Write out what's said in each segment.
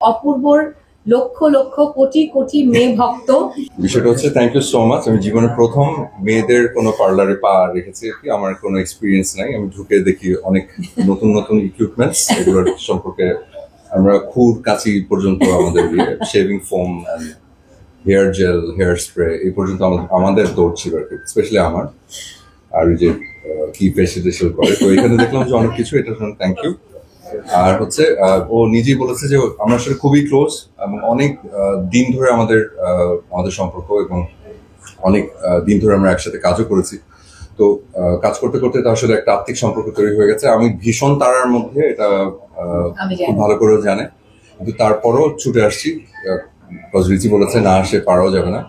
অপূর্বর লক্ষ লক্ষ কোটি কোটি মেয়ে ভক্ত। বিষয়টা হচ্ছে থ্যাংক ইউ সো মাচ। আমি জীবনে প্রথম মেয়েদের কোনো পার্লারে পা রেখেছি আর কি। আমার কোনো এক্সপিরিয়েন্স নাই। আমি ঢুকে দেখি অনেক নতুন নতুন ইকুইপমেন্টস, এগুলোর সম্পর্কে আমরা খুর কাঁচি পর্যন্ত আমাদের shaving foam, hair gel, hair spray এই পর্যন্ত আমাদের দৌড় ছিল আর কি, স্পেশালি আমার। আর ওই যে কি ফেসিয়াল করে, তো এখানে দেখলাম যে অনেক কিছু, এটার জন্য থ্যাংক ইউ। আর হচ্ছে ও নিজেই বলেছে যে আমরা আসলে খুবই ক্লোজ এবং অনেক দিন ধরে আমাদের সম্পর্ক, এবং অনেক দিন ধরে আমরা একসাথে কাজও করেছি। তো কাজ করতে করতে তো আসলে একটা আত্মিক সম্পর্ক তৈরি হয়ে গেছে। আমি ভীষণ তাড়ার মধ্যে, এটা খুব ভালো করেও জানে, কিন্তু তারপরও ছুটে আসছি। রিচি বলেছে না আসে পারাও যাবে না,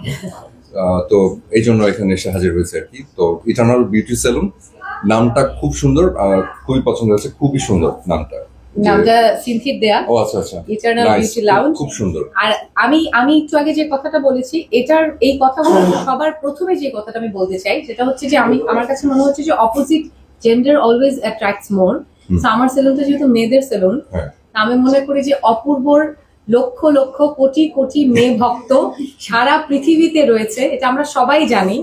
তো এই জন্য এখানে এসে হাজির হয়েছে আর কি। তো ইটারনাল বিউটি সেলুন নামটা খুব সুন্দর, খুবই পছন্দ হয়েছে, খুবই সুন্দর নামটা সিনথির দেয়া। ও আচ্ছা আচ্ছা, ইটারনাল বিউটি লাউঞ্জ, খুব সুন্দর। আর আমি একটু আগে যে কথাটা বলেছি, এটার এই কথাগুলো সবার প্রথমে যে কথাটা আমি বলতে চাই সেটা হচ্ছে যে আমার কাছে মনে হচ্ছে যে অপোজিট জেন্ডার অলওয়েজ অ্যাট্রাক্টস মোর। আমার সেলুনটা যেহেতু মেয়েদের সেলুন, আমি মনে করি যে অপূর্বর লক্ষ লক্ষ কোটি কোটি মেয়ে ভক্ত সারা পৃথিবীতে রয়েছে, এটা আমরা সবাই জানি।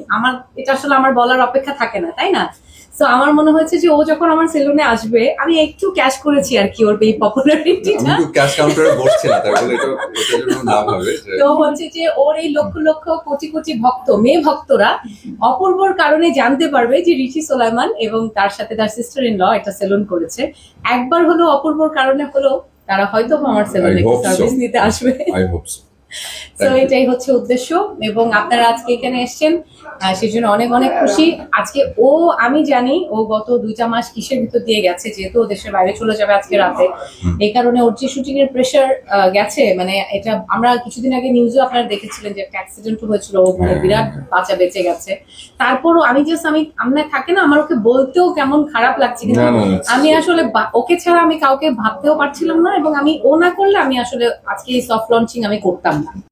এটা আসলে আমার বলার অপেক্ষা থাকে না, তাই না? তো আমার মনে হচ্ছে যে ও যখন আমার সেলুনে আসবে, আমি একটু ক্যাশ করেছি আর কি ওর এই পপুলারিটিটা। ক্যাশ কাউন্টারে বসছে না, তাই বলে এটা না ভাবে। তো হচ্ছে যে ওর এই লক্ষ লক্ষ কোটি কোটি ভক্ত, মেয়ে ভক্তরা অপূর্বর কারণে জানতে পারবে যে রিচি সোলাইমান এবং তার সাথে তার সিস্টার ইন ল একটা সেলুন করেছে। একবার হলো অপূর্বর কারণে হলো তারা হয়তো আমার সেলুনে সার্ভিস নিতে আসবে। তো এটাই হচ্ছে উদ্দেশ্য, এবং আপনারা আজকে এখানে এসেছেন সেই জন্য অনেক অনেক খুশি। আজকে আমি জানি ও গত 2টা মাস কিসের ভিতর দিয়ে গেছে, যেহেতু ও দেশের বাইরে চলে যাবে আজকে রাতে, এই কারণে ওর যে শুটিং এর প্রেশার গেছে, মানে এটা আমরা কিছুদিন আগে নিউজও আপনারা দেখেছিলেন যে একটা অ্যাক্সিডেন্ট হয়েছিল, ও মানে বিরাট বাঁচা বেঁচে গেছে। তারপরও আমরা থাকে না, আমার ওকে বলতেও কেমন খারাপ লাগছে, কিন্তু আমি আসলে ওকে ছাড়া আমি কাউকে ভাবতেও পারছিলাম না, এবং ও না করলে আমি আসলে আজকে এই সফট লঞ্চিং আমি করতাম না।